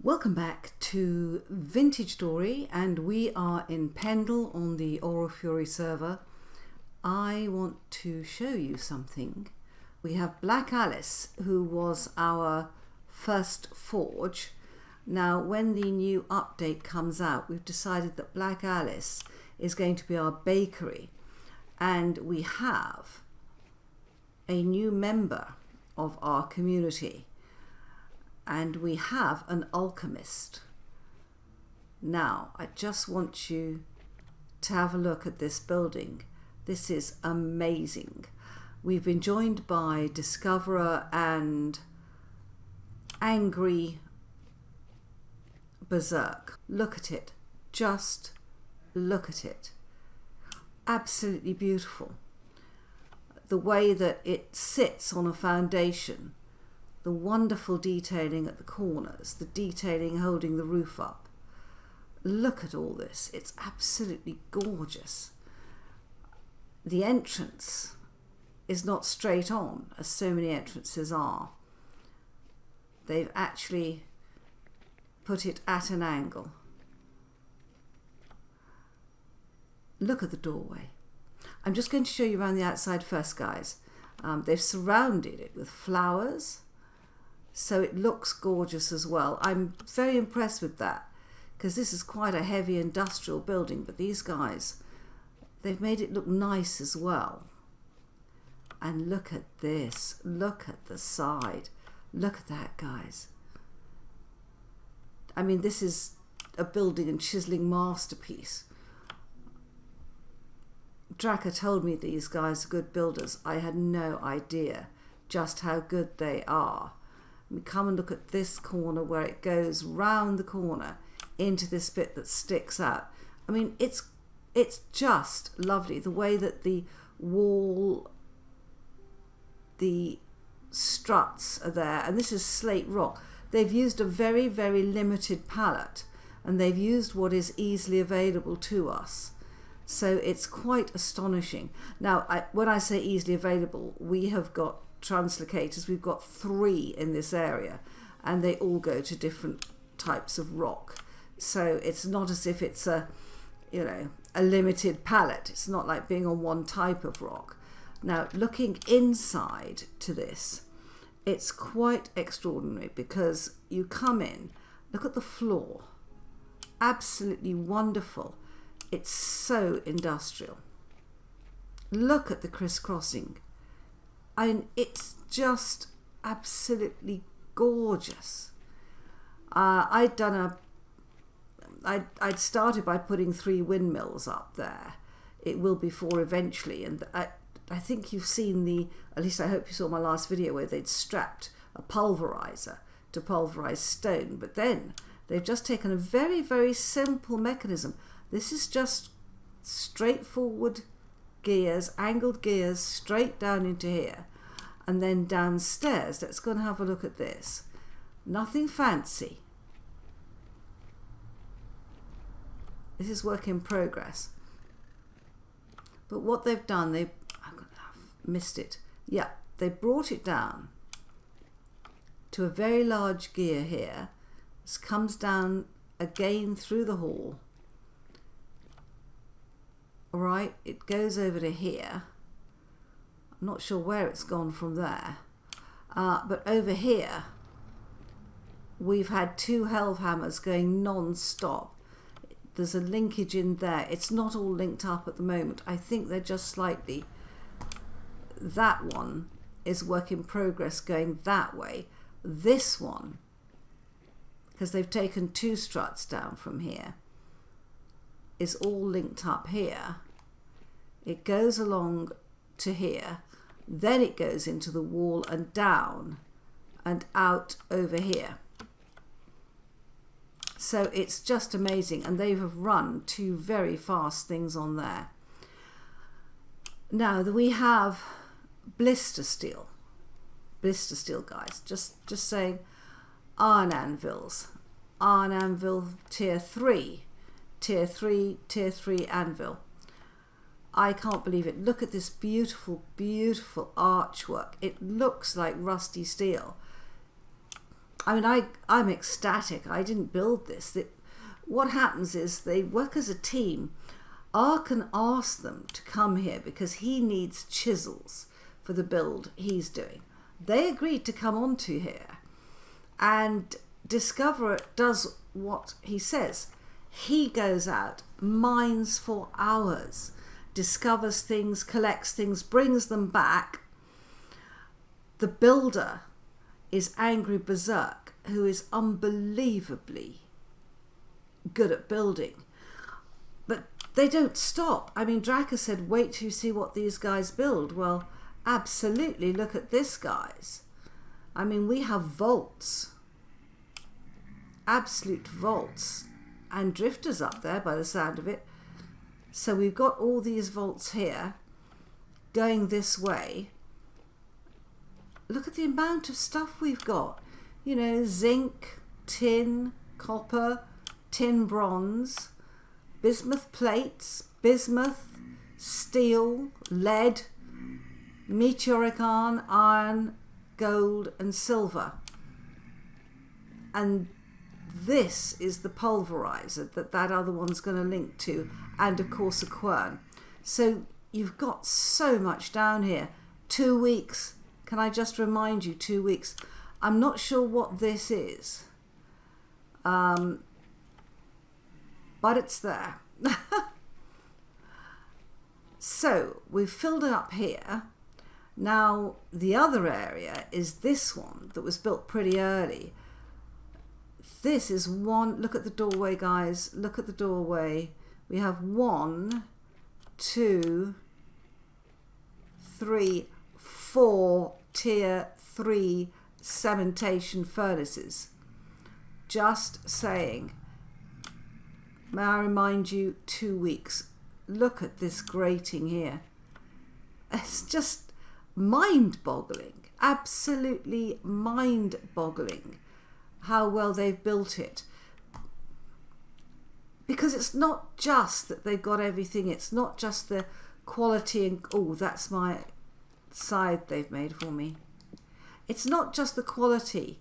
Welcome back to Vintage Story, and we are in Pendle on the Oral Fury server. I want to show you something. We have Black Alice, who was our first forge. Now when the new update comes out, we've decided that Black Alice is going to be our bakery, and we have a new member of our community. And we have an alchemist. Now, I just want you to have a look at this building. This is amazing. We've been joined by Discoverer and Angry Berzzerk. Look at it. Just look at it. Absolutely beautiful. The way that it sits on a foundation. The wonderful detailing at the corners, the detailing holding the roof up. Look at all this. It's absolutely gorgeous. The entrance is not straight on, as so many entrances are. They've actually put it at an angle. Look at the doorway. I'm just going to show you around the outside first, guys. They've surrounded it with flowers, so it looks gorgeous as well. I'm very impressed with that, because this is quite a heavy industrial building, but these guys, they've made it look nice as well. And look at this. Look at the side. Look at that, guys. I mean, this is a building and chiseling masterpiece. Draka told me these guys are good builders. I had no idea just how good they are. We come and look at this corner where it goes round the corner into this bit that sticks out. I mean, it's just lovely. The way that the wall, the struts are there, and this is slate rock. They've used a very, very limited palette, and they've used what is easily available to us. So it's quite astonishing. Now, when I say easily available, we have got translocators. We've got 3 in this area, and they all go to different types of rock. So it's not as if it's a limited palette. It's not like being on one type of rock. Now, looking inside to this, it's quite extraordinary, because you come in, look at the floor. Absolutely wonderful. It's so industrial. Look at the crisscrossing. And it's just absolutely gorgeous. I'd started by putting 3 windmills up there. It will be 4 eventually, and I think you've seen at least I hope you saw my last video where they'd strapped a pulverizer to pulverize stone, but then they've just taken a very, very simple mechanism. This is just straightforward gears, angled gears, straight down into here, and then downstairs. Let's go and have a look at this. Nothing fancy. This is work in progress. But what they've done, I've missed it. Yeah, they brought it down to a very large gear here. This comes down again through the hall. All right, it goes over to here. I'm not sure where it's gone from there. But over here, we've had 2 helve hammers going non-stop. There's a linkage in there. It's not all linked up at the moment. I think they're just slightly... That one is work in progress going that way. This one, because they've taken 2 struts down from here, is all linked up here. It goes along to here, then it goes into the wall and down and out over here. So it's just amazing, and they have run 2 very fast things on there. Now we have blister steel, guys. Just saying, iron anvils, iron anvil tier 3 anvil. I can't believe it. Look at this beautiful, beautiful archwork. It looks like rusty steel. I mean, I'm ecstatic. I didn't build this. What happens is they work as a team. Arkan asked them to come here because he needs chisels for the build he's doing. They agreed to come onto here, and Discoverer does what he says. He goes out, mines for hours, discovers things, collects things, brings them back. The builder is Angry Berzzerk, who is unbelievably good at building. But they don't stop. I mean, Draka said, wait till you see what these guys build. Well, absolutely, look at this, guys. I mean, we have vaults. Absolute vaults. And drifters up there by the sound of it. So we've got all these vaults here going this way. Look at the amount of stuff we've got. You know, zinc, tin, copper, tin bronze, bismuth plates, bismuth, steel, lead, meteoric iron, gold and silver. And this is the pulverizer that other one's going to link to, and of course a quern. So you've got so much down here. 2 weeks. Can I just remind you, 2 weeks. I'm not sure what this is. But it's there. So we've filled it up here. Now the other area is this one that was built pretty early. This is one. Look at the doorway, guys. Look at the doorway. We have 1, 2, 3, 4 tier 3 cementation furnaces. Just saying. May I remind you, 2 weeks. Look at this grating here. It's just mind-boggling. Absolutely mind-boggling how well they've built it. Because it's not just that they've got everything. It's not just the quality and... Oh, that's my side they've made for me. It's not just the quality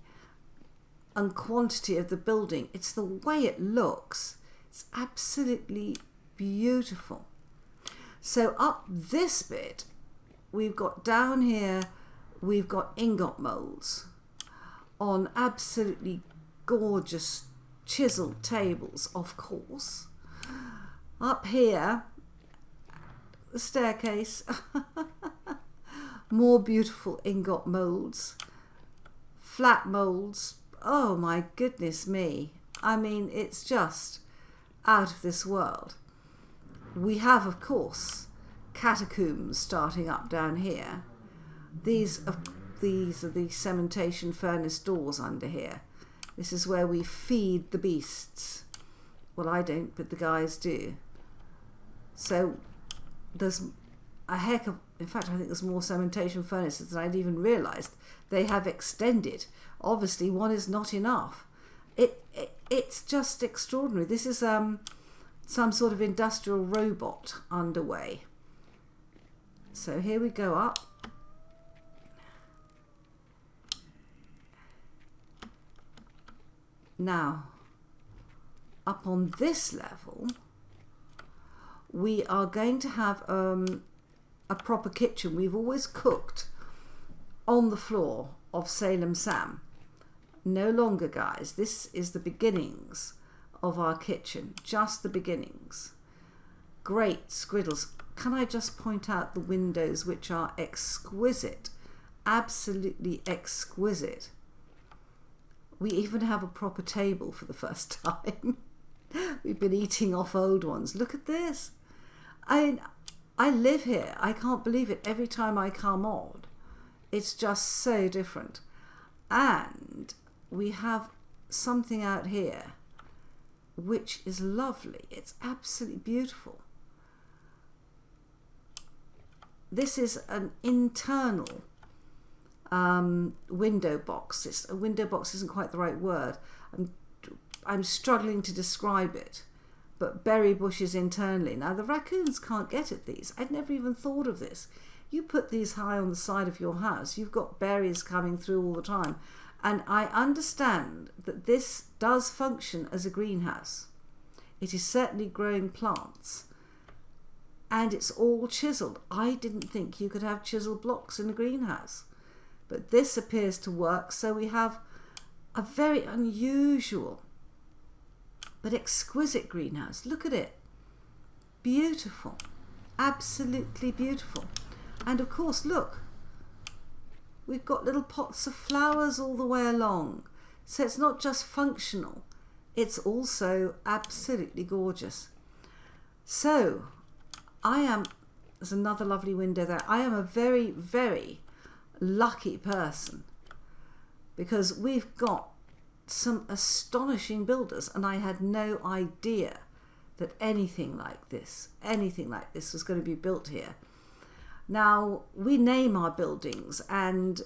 and quantity of the building. It's the way it looks. It's absolutely beautiful. So up this bit, we've got down here, we've got ingot molds on absolutely gorgeous chiseled tables, of course. Up here, the staircase, more beautiful ingot molds, flat molds. Oh my goodness me. I mean, it's just out of this world. We have, of course, catacombs starting up down here. These are the cementation furnace doors under here. This is where we feed the beasts. Well, I don't, but the guys do. So there's a heck of... In fact, I think there's more cementation furnaces than I'd even realised. They have extended. Obviously, one is not enough. It's just extraordinary. This is some sort of industrial robot underway. So here we go up. Now, up on this level, we are going to have a proper kitchen. We've always cooked on the floor of Salem Sam. No longer, guys. This is the beginnings of our kitchen. Just the beginnings. Great squiddles. Can I just point out the windows, which are exquisite. Absolutely exquisite. We even have a proper table for the first time. We've been eating off old ones. Look at this. I live here. I can't believe it. Every time I come on, it's just so different. And we have something out here which is lovely. It's absolutely beautiful. This is an internal window box. A window box isn't quite the right word. I'm struggling to describe it. But berry bushes internally. Now the raccoons can't get at these. I'd never even thought of this. You put these high on the side of your house, you've got berries coming through all the time. And I understand that this does function as a greenhouse. It is certainly growing plants, and it's all chiseled. I didn't think you could have chiseled blocks in a greenhouse, but this appears to work. So we have a very unusual but exquisite greenhouse. Look at it. Beautiful. Absolutely beautiful. And of course, look, we've got little pots of flowers all the way along. So it's not just functional, it's also absolutely gorgeous. So there's another lovely window there. I am a very, very lucky person because we've got some astonishing builders, and I had no idea that anything like this was going to be built here. Now, we name our buildings, and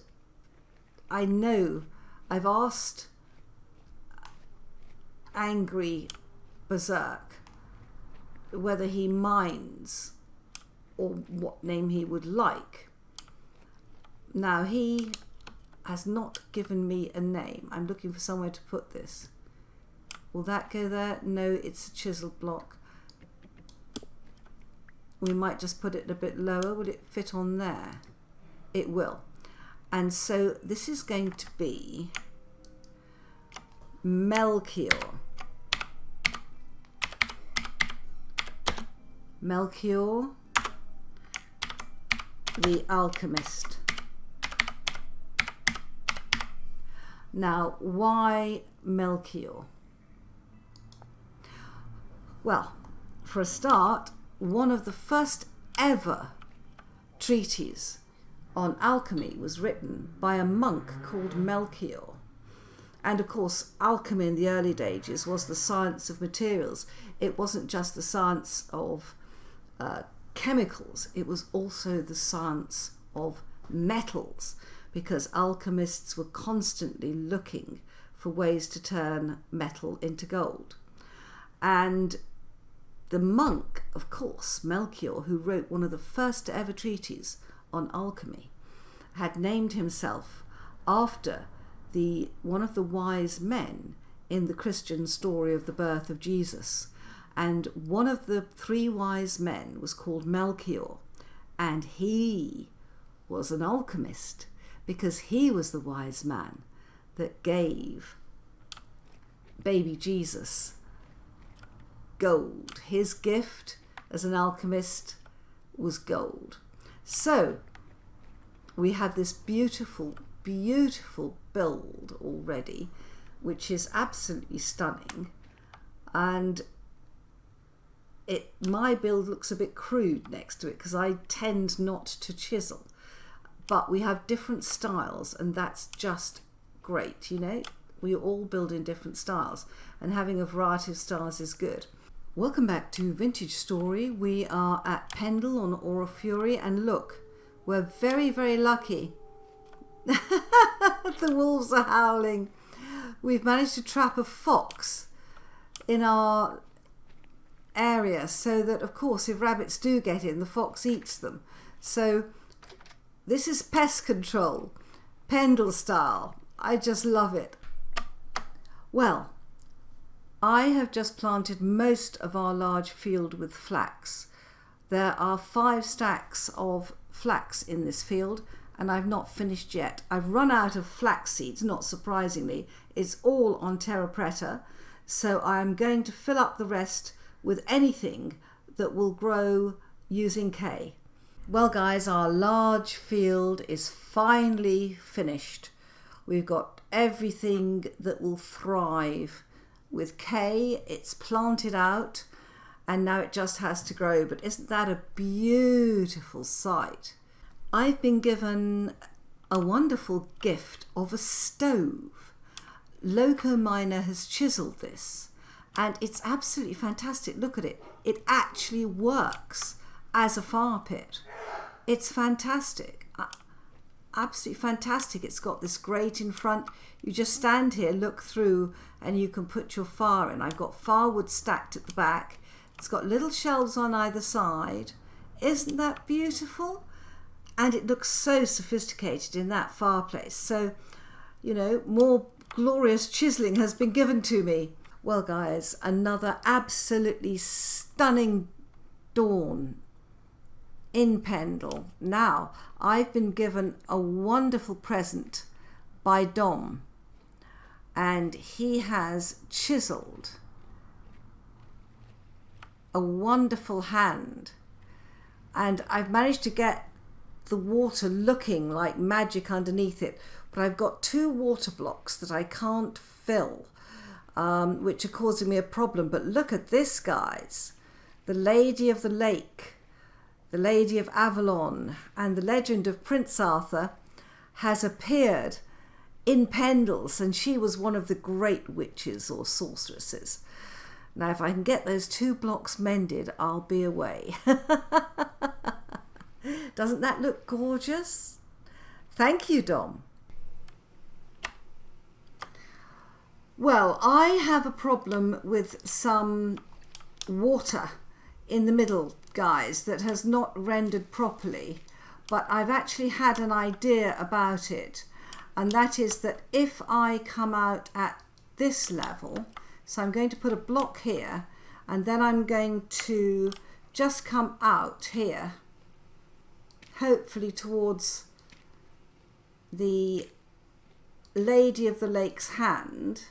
I know I've asked angry Berzzerk whether he minds or what name he would like. Now, he has not given me a name. I'm looking for somewhere to put this. Will that go there? No, it's a chiseled block. We might just put it a bit lower. Will it fit on there? It will. And so this is going to be Melchior. Melchior, the alchemist. Now, why Melchior? Well, for a start, one of the first ever treatises on alchemy was written by a monk called Melchior. And of course, alchemy in the early ages was the science of materials. It wasn't just the science of chemicals, it was also the science of metals, because alchemists were constantly looking for ways to turn metal into gold. And the monk, of course, Melchior, who wrote one of the first ever treatises on alchemy, had named himself after one of the wise men in the Christian story of the birth of Jesus. And one of the three wise men was called Melchior, and he was an alchemist because he was the wise man that gave baby Jesus gold. His gift as an alchemist was gold. So we have this beautiful, beautiful build already, which is absolutely stunning. And my build looks a bit crude next to it because I tend not to chisel. But we have different styles, and that's just great, you know. We all build in different styles, and having a variety of styles is good. Welcome back to Vintage Story. We are at Pendle on Aura Fury, and look, we're very, very lucky. The wolves are howling. We've managed to trap a fox in our area so that, of course, if rabbits do get in, the fox eats them. So this is pest control, Pendle style. I just love it. Well, I have just planted most of our large field with flax. There are 5 stacks of flax in this field, and I've not finished yet. I've run out of flax seeds, not surprisingly. It's all on terra preta, so I'm going to fill up the rest with anything that will grow using K. Well guys, our large field is finally finished. We've got everything that will thrive with K. It's planted out and now it just has to grow. But isn't that a beautiful sight? I've been given a wonderful gift of a stove. LocoMiner has chiseled this and it's absolutely fantastic. Look at it. It actually works as a fire pit. It's fantastic. Absolutely fantastic. It's got this grate in front. You just stand here, look through, and you can put your fire in. I've got firewood stacked at the back. It's got little shelves on either side. Isn't that beautiful? And it looks so sophisticated in that fireplace. So, you know, more glorious chiseling has been given to me. Well guys, another absolutely stunning dawn in Pendle. Now, I've been given a wonderful present by Dom, and he has chiseled a wonderful hand, and I've managed to get the water looking like magic underneath it, but I've got 2 water blocks that I can't fill, which are causing me a problem. But look at this, guys. The Lady of the Lake, the Lady of Avalon, and the legend of Prince Arthur has appeared in Pendles, and she was one of the great witches or sorceresses. Now, if I can get those 2 blocks mended, I'll be away. Doesn't that look gorgeous? Thank you, Dom. Well, I have a problem with some water in the middle, guys, that has not rendered properly, but I've actually had an idea about it, and that is that if I come out at this level, so I'm going to put a block here, and then I'm going to just come out here, hopefully towards the Lady of the Lake's hand.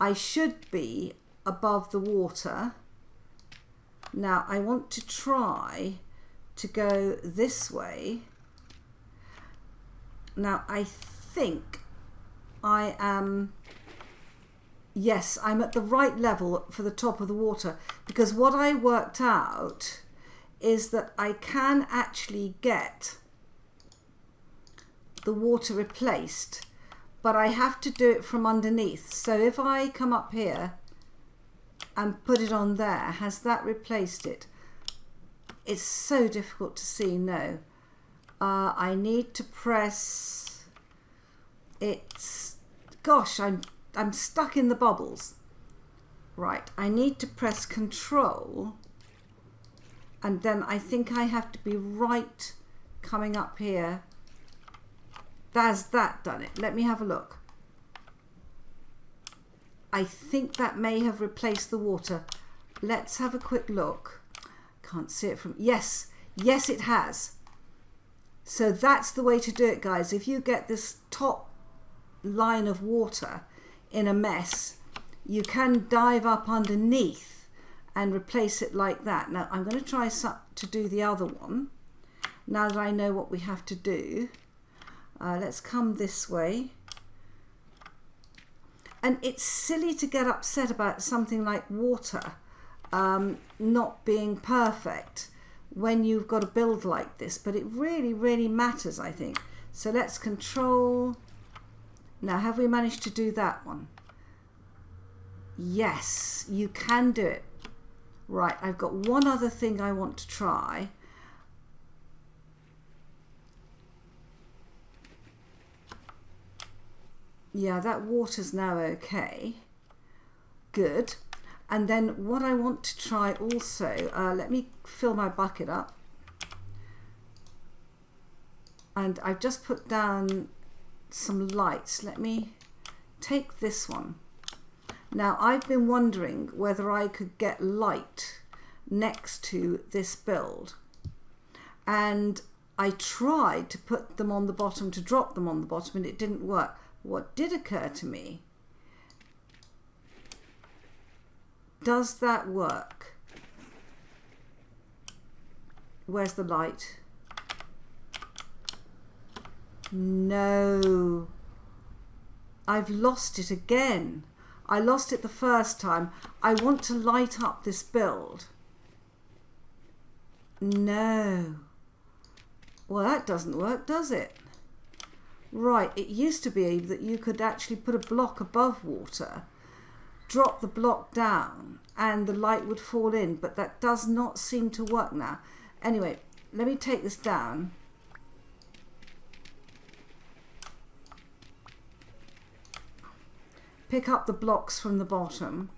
I should be above the water. Now I want to try to go this way. Now I think I am, yes, I'm at the right level for the top of the water, because what I worked out is that I can actually get the water replaced, but I have to do it from underneath. So if I come up here and put it on there, has that replaced it? It's so difficult to see. No, I need to press, it's, gosh, I'm stuck in the bubbles. Right, I need to press Control, and then I think I have to be right coming up here. Has that done it? Let me have a look. I think that may have replaced the water. Let's have a quick look. Can't see it from, yes, yes it has. So that's the way to do it, guys. If you get this top line of water in a mess, you can dive up underneath and replace it like that. Now I'm going to try to do the other one now that I know what we have to do. Let's come this way. And it's silly to get upset about something like water not being perfect when you've got a build like this, but it really, really matters, I think. So let's Control. Now, have we managed to do that one? Yes, you can do it. Right, I've got one other thing I want to try. Yeah, that water's now okay. Good. And then what I want to try also, let me fill my bucket up. And I've just put down some lights. Let me take this one. Now, I've been wondering whether I could get light next to this build. And I tried to put them on the bottom, to drop them on the bottom, and it didn't work. What did occur to me, does that work? Where's the light? No, I've lost it again. I lost it the first time. I want to light up this build. No. Well, that doesn't work, does it? Right, it used to be that you could actually put a block above water, drop the block down, and the light would fall in, but that does not seem to work now. Anyway, let me take this down. Pick up the blocks from the bottom.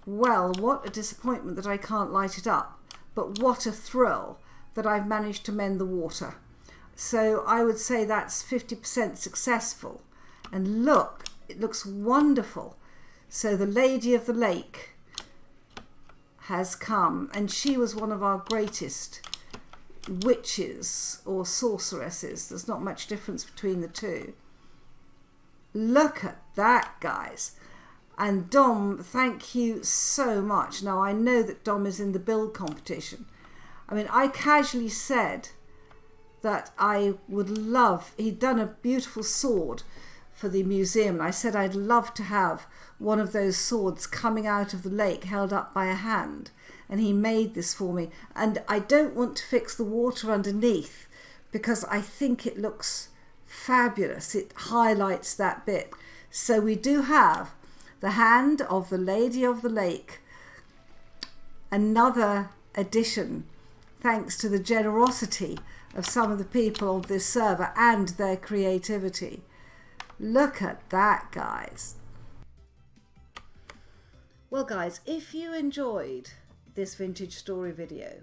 Well, what a disappointment that I can't light it up, but what a thrill that I've managed to mend the water. So I would say that's 50% successful. And look, it looks wonderful. So the Lady of the Lake has come, and she was one of our greatest witches or sorceresses. There's not much difference between the two. Look at that, guys. And Dom, thank you so much. Now, I know that Dom is in the build competition. I mean, I casually said that I would love, he'd done a beautiful sword for the museum, and I said I'd love to have one of those swords coming out of the lake held up by a hand, and he made this for me. And I don't want to fix the water underneath because I think it looks fabulous. It highlights that bit. So we do have the hand of the Lady of the Lake, another addition thanks to the generosity of some of the people on this server and their creativity. Look at that, guys. Well, guys, if you enjoyed this vintage story video,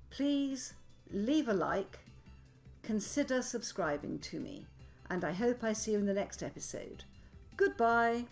please leave a like, consider subscribing to me, and I hope I see you in the next episode. Goodbye.